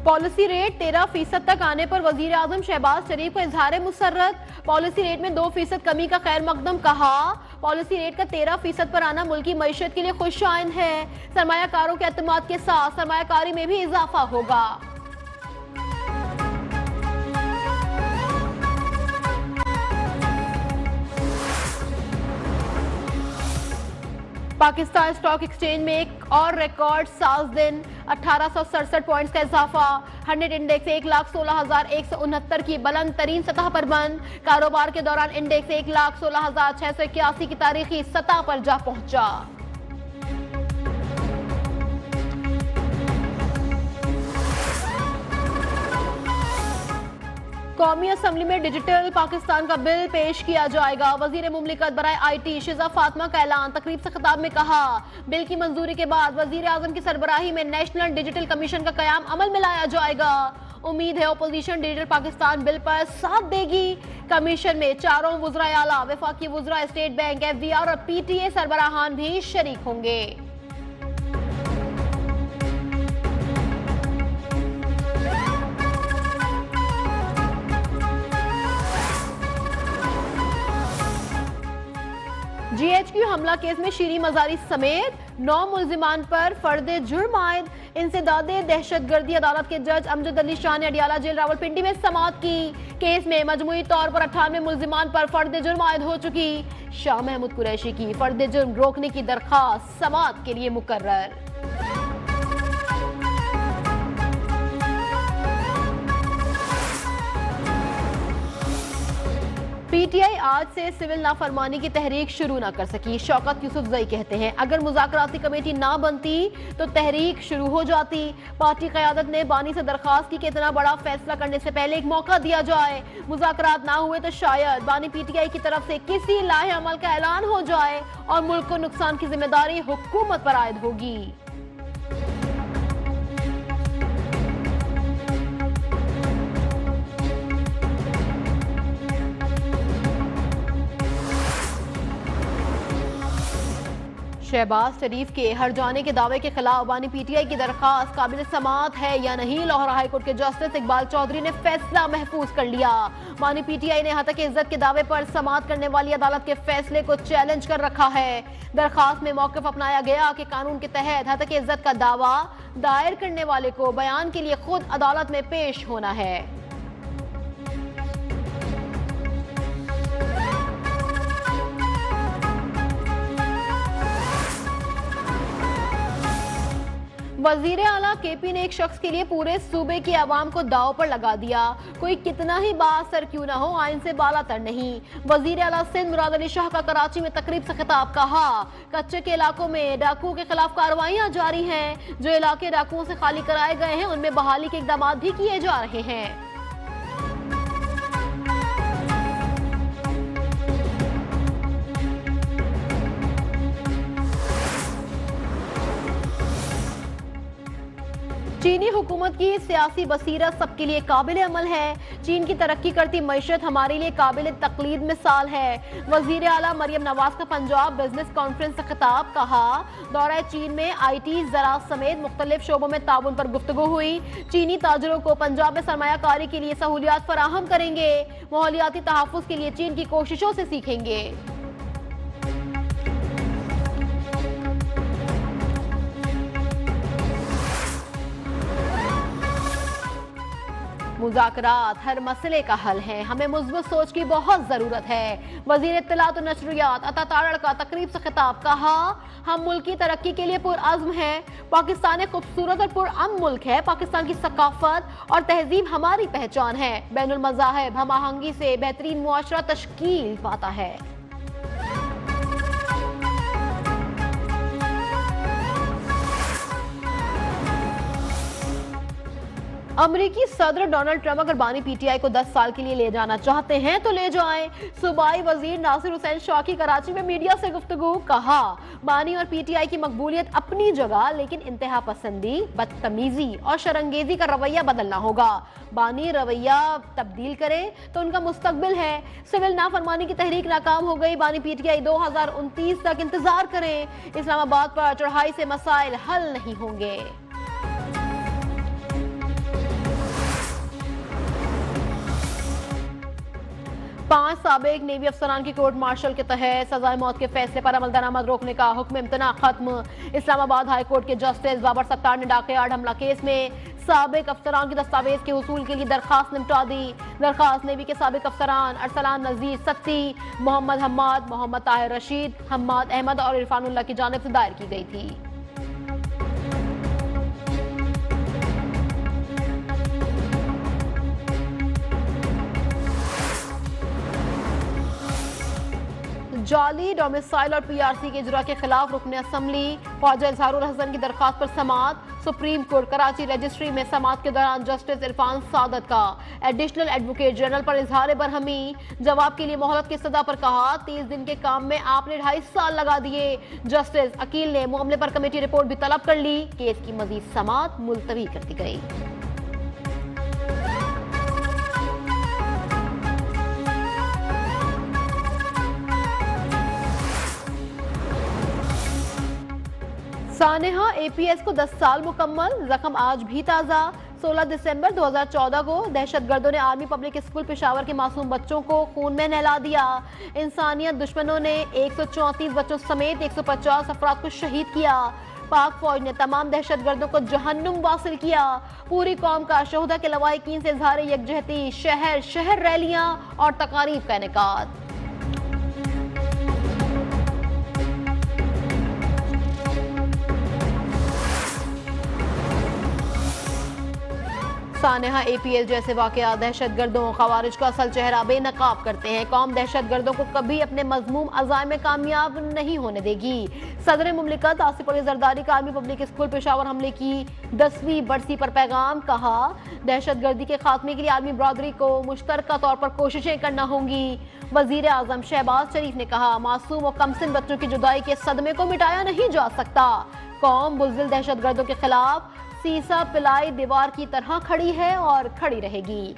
Policy rate 13% तक आने पर वजीर आजम शहबाज शरीफ को इजहार मुसर्रत। पॉलिसी रेट में 2% कमी का खैर मकदम। कहा पॉलिसी रेट का 13% पर आना मुल्क की मईशत के लिए खुशआइंद है। सरमायाकारों के एतमाद के साथ सरमायाकारी में भी इजाफा होगा। पाकिस्तान स्टॉक एक्सचेंज में एक और रिकॉर्ड साज दिन, 1867 पॉइंट्स का इजाफा। 100 इंडेक्स 1,16,169 की बुलंद तरीन सतह पर बंद। कारोबार के दौरान इंडेक्स 1,16,681 की तारीखी सतह पर जा पहुंचा। कौमी असम्बली में डिजिटल पाकिस्तान का बिल पेश किया जाएगा। वजीर मुमलिकत बराए IT शिजा फातिमा का ऐलान। तकरीब से खिताब में कहा बिल की मंजूरी के बाद वजीर आजम की सरबराही में नेशनल डिजिटल कमीशन का कयाम अमल में लाया जाएगा। उम्मीद है अपोजिशन डिजिटल पाकिस्तान बिल पर साथ देगी। कमीशन में चारों वुज़राए आला, वफाकी वुज़रा, स्टेट बैंक, FVR और PTA सरबराहान भी शरीक होंगे। GHQ हमला केस में शीरी मजारी समेत 9 मुल्जिमान पर फर्दे जुर्म आयद। इंसदादे दहशतगर्दी अदालत के जज अमजद अली शाह ने अडियाला जेल रावलपिंडी में समाअत की। केस में मजमूई तौर पर 98 मुल्जिमान पर फर्दे जुर्म आयद हो चुकी। शाह महमूद कुरैशी की फर्दे जुर्म रोकने की दरखास्त समाअत के लिए मुकर्रर। PTI आज से सिविल नाफरमानी की तहरीक शुरू ना कर सकी। शौकत यूसुफजई कहते हैं अगर मुज़ाकराती कमेटी ना बनती तो तहरीक शुरू हो जाती। पार्टी क़यादत ने बानी से दरखास्त की कि इतना बड़ा फैसला करने से पहले एक मौका दिया जाए। मुज़ाकरात ना हुए तो शायद बानी PTI की तरफ से किसी लाहे अमल का ऐलान हो जाए और मुल्क को नुकसान की जिम्मेदारी हुकूमत पर आयद होगी। शहबाज शरीफ के हर जाने के दावे के खिलाफ बानी PTI की दरखास्त काबिल समाअत है या नहीं। लाहौर हाई कोर्ट के जस्टिस इकबाल चौधरी ने फैसला महफूज कर लिया। बानी PTI ने हतक इज्जत के दावे पर समाअत करने वाली अदालत के फैसले को चैलेंज कर रखा है। दरखास्त में मौक़िफ़ अपनाया गया कि कानून के तहत हतक इज्जत का दावा दायर करने वाले को बयान के लिए खुद अदालत में पेश होना है। वजीर आला KP ने एक शख्स के लिए पूरे सूबे की आवाम को दाव पर लगा दिया। कोई कितना ही बाअसर क्यों ना हो, आइन से बालातर नहीं। वजीर आला सिंध मुराद अली शाह का कराची में तकरीब से खिताब। कहा कच्चे के इलाकों में डाकुओं के खिलाफ कार्रवाइयां जारी हैं। जो इलाके डाकुओं से खाली कराए गए हैं उनमें बहाली के इकदाम भी किए जा रहे हैं। चीनी हुकूमत की सियासी बसीरत सबके लिए काबिल अमल है। चीन की तरक्की करती मईशत हमारे लिए काबिल तकलीद मिसाल है। वजीर आला मरियम नवाज का पंजाब बिजनेस कॉन्फ्रेंस से खिताब। कहा दौरा चीन में IT, ज़राअत समेत मुख्तलिफ शोबों में ताउन पर गुफ्तगू हुई। चीनी ताजरों को पंजाब में सरमायाकारी के लिए सहूलियात फराहम करेंगे। माहौलियाती तहफ़्फ़ुज़ के लिए चीन की कोशिशों से सीखेंगे। मुज़ाकरात हर मसले का हल है। हमें मुस्बत सोच की बहुत ज़रूरत है। वज़ीर इत्तलात और नशरियात अता तारड़ का तकरीब से खिताब। कहा हम मुल्क की तरक्की के लिए पुरअज़्म हैं। पाकिस्तान एक खूबसूरत और पुरअमन मुल्क है। पाकिस्तान की सकाफत और तहजीब हमारी पहचान है। बैनुल मज़ाहिब हम आहंगी से बेहतरीन मुआशरा तश्कील पाता है। अमरीकी सदर डोनाल्ड ट्रंप अगर बानी PTI को 10 साल के लिए ले जाना चाहते हैं तो ले जाएं। सूबाई वजीर नासिर हुसैन शाह की कराची में मीडिया से गुफ्तगू। कहा बानी और PTI की मकबूलियत अपनी जगह, लेकिन इंतहा पसंदी, बदतमीजी और शरंगेजी का रवैया बदलना होगा। बानी रवैया तब्दील करे तो उनका मुस्तकबिल है। सिविल नाफरमानी की तहरीक नाकाम हो गई। बानी PTI 2029 तक इंतजार करें। इस्लामाबाद पर चढ़ाई से मसाइल हल नहीं होंगे। 5 साबिक नेवी अफसरान की कोर्ट मार्शल के तहत सजाए मौत के फैसले पर अमल दरामद रोकने का हुक्म इम्तना खत्म। इस्लामाबाद हाई कोर्ट के जस्टिस बाबर सत्तार ने डाकयार्ड हमला केस में साबिक अफसरान की दस्तावेज के हुसूल के लिए दरखास्त निपटा दी। दरखास्त नेवी के साबिक अफसरान अरसलान नजीर सत्ती, मोहम्मद हम्माद, मोहम्मद ताहिर रशीद, हम्माद अहमद और इरफानुल्लाह की जानिब से दायर की गई थी। जाली डोमिसाइल और पीआरसी के इजरा के खिलाफ रुकने असम्बली ख्वाजा इजहारुल हसन की दरखास्त पर समाअत। सुप्रीम कोर्ट कराची रजिस्ट्री में समाअत के दौरान जस्टिस इरफान सादत का एडिशनल एडवोकेट जनरल पर इजहार बरहमी। जवाब के लिए मोहलत की सदा पर कहा, 30 दिन के काम में आपने 2.5 साल लगा दिए। जस्टिस अकील ने मामले पर कमेटी रिपोर्ट भी तलब कर ली। केस की मजीद समाअत मुलतवी कर दी गई। सानेहा एपीएस को 10 साल मुकम्मल, जख्म आज भी ताज़ा। 16 दिसंबर 2014 को दहशतगर्दों ने आर्मी पब्लिक स्कूल पेशावर के मासूम बच्चों को खून में नहला दिया। इंसानियत दुश्मनों ने 134 बच्चों समेत 150 अफराद को शहीद किया। पाक फौज ने तमाम दहशतगर्दों को जहन्नुम वासिल किया। पूरी कौम का शोहदा के लवाहिकीन से इजहार यकजहती, शहर शहर रैलियां और तकारीब का इनेकाद। सानेहा एपीएस जैसे वाकया दहशतगर्दों खवारिज का असल चेहरा बेनकाब करते हैं। कौम दहशतगर्दों को कभी अपने मजमूम अज़ाइम में कामयाब नहीं होने देगी। सदर मुमलिकत आसिफ अली जरदारी का आर्मी पब्लिक स्कूल पेशावर हमले की 10वीं बरसी पर पैगाम। कहा, दहशतगर्दी के खात्मे के लिए आर्मी बरादरी को मुश्तरका तौर पर कोशिशें करना होंगी। वजीर आजम शहबाज शरीफ ने कहा, मासूम और कमसिन बच्चों की जुदाई के सदमे को मिटाया नहीं जा सकता। कौम बुज़दिल दहशतगर्दों के खिलाफ सीसा पिलाई दीवार की तरह खड़ी है और खड़ी रहेगी।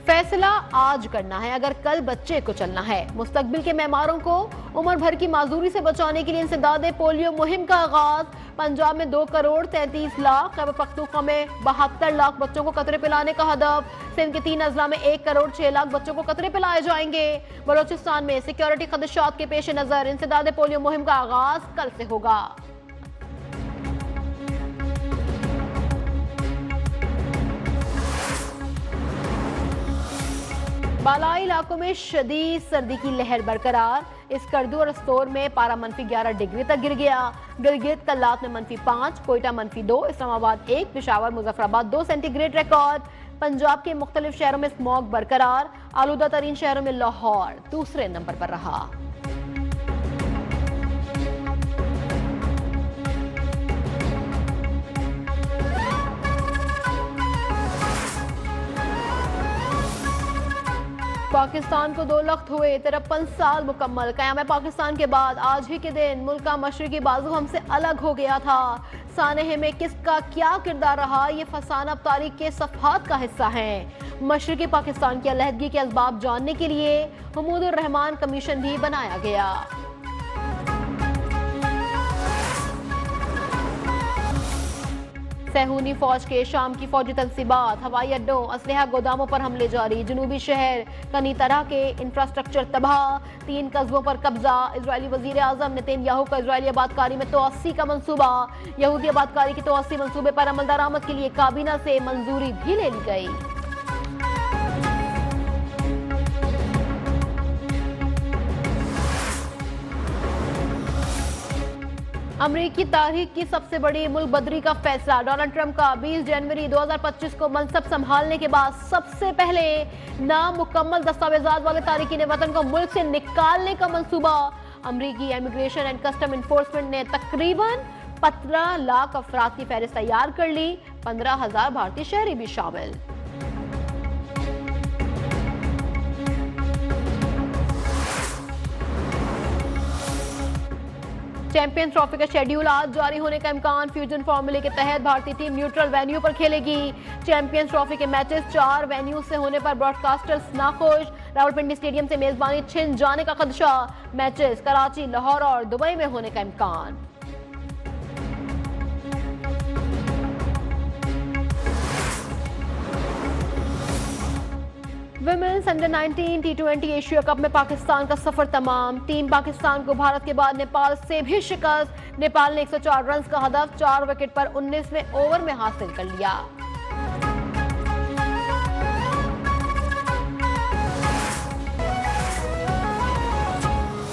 फैसला आज करना है अगर कल बच्चे को चलना है। मुस्तकबिल के मेहमारों को उम्र भर की माजूरी से बचाने के लिए इंसदादे पोलियो मुहिम का आगाज। पंजाब में 2 करोड़ 33 लाख, खैबर पख्तूनख्वा में 72 लाख बच्चों को कतरे पिलाने का हदफ। सिंध के 3 अजला में 1 करोड़ 6 लाख बच्चों को कतरे पिलाए जाएंगे। बलोचिस्तान में सिक्योरिटी खदशात के पेश नजर इंसदादे पोलियो मुहिम का आगाज कल से होगा। बालाई इलाकों में शदीद सर्दी की लहर बरकरार। स्कर्दू और स्तोर में पारा -11 डिग्री तक गिर गया। गिलगित कल्लात में -5, कोयटा -2, इस्लामाबाद 1, पेशावर मुजफ्फराबाद 2 सेंटीग्रेड रिकॉर्ड। पंजाब के मुख्तलिफ शहरों में स्मॉग बरकरार। आलूदा तरीन शहरों में लाहौर दूसरे नंबर पर रहा। पाकिस्तान को 2 लख्त हुए, 53 साल मुकम्मल। क़याम पाकिस्तान के बाद आज ही के दिन मुल्क का मशरकी बाजू हमसे अलग हो गया था। सानेहे में किसका क्या किरदार रहा, ये फसाना अब तारीख के सफ़हात का हिस्सा है। मशरकी पाकिस्तान की अलहदगी के असबाब जानने के लिए महमूदुर रहमान कमीशन भी बनाया गया। सहूनी फौज के शाम की फौजी तनसीबात, हवाई अड्डों, असलहा गोदामों पर हमले जारी। जनूबी शहर कई तरह के इंफ्रास्ट्रक्चर तबाह। 3 कस्बों पर कब्जा। इजरायली वजीर आजम नेतन्याहू का इजरायली आबादकारी में तोसी का मंसूबा। यहूदी आबादकारी की तोसी मंसूबे पर अमल दरामद के लिए काबीना से मंजूरी भी ले ली गई। अमरीकी तारीख की सबसे बड़ी मुल्क बदरी का फैसला। डोनाल्ड ट्रंप का 20 जनवरी 2025 को मनसब संभालने के बाद सबसे पहले नामुकम्मल दस्तावेजात वाले तारिकीन वतन को मुल्क से निकालने का मंसूबा। अमरीकी इमिग्रेशन एंड कस्टम इन्फोर्समेंट ने तकरीबन 15 लाख अफराद की फहरिस्त तैयार कर ली। 15,000 भारतीय शहरी भी शामिल। चैंपियंस ट्रॉफी का शेड्यूल आज जारी होने का इम्कान। फ्यूजन फॉर्मूले के तहत भारतीय टीम न्यूट्रल वेन्यू पर खेलेगी। चैंपियंस ट्रॉफी के मैचेस 4 वेन्यू से होने पर ब्रॉडकास्टर्स नाखुश। रावलपिंडी स्टेडियम से मेजबानी छिन जाने का खदशा, मैचेस कराची, लाहौर और दुबई में होने का इम्कान। Women's under 19 T20 Asia cup में पाकिस्तान का सफर तमाम। टीम पाकिस्तान को भारत के बाद नेपाल से भी शिकस्त। नेपाल ने 104 रन का हदफ 4 विकेट पर 19वें ओवर में हासिल कर लिया।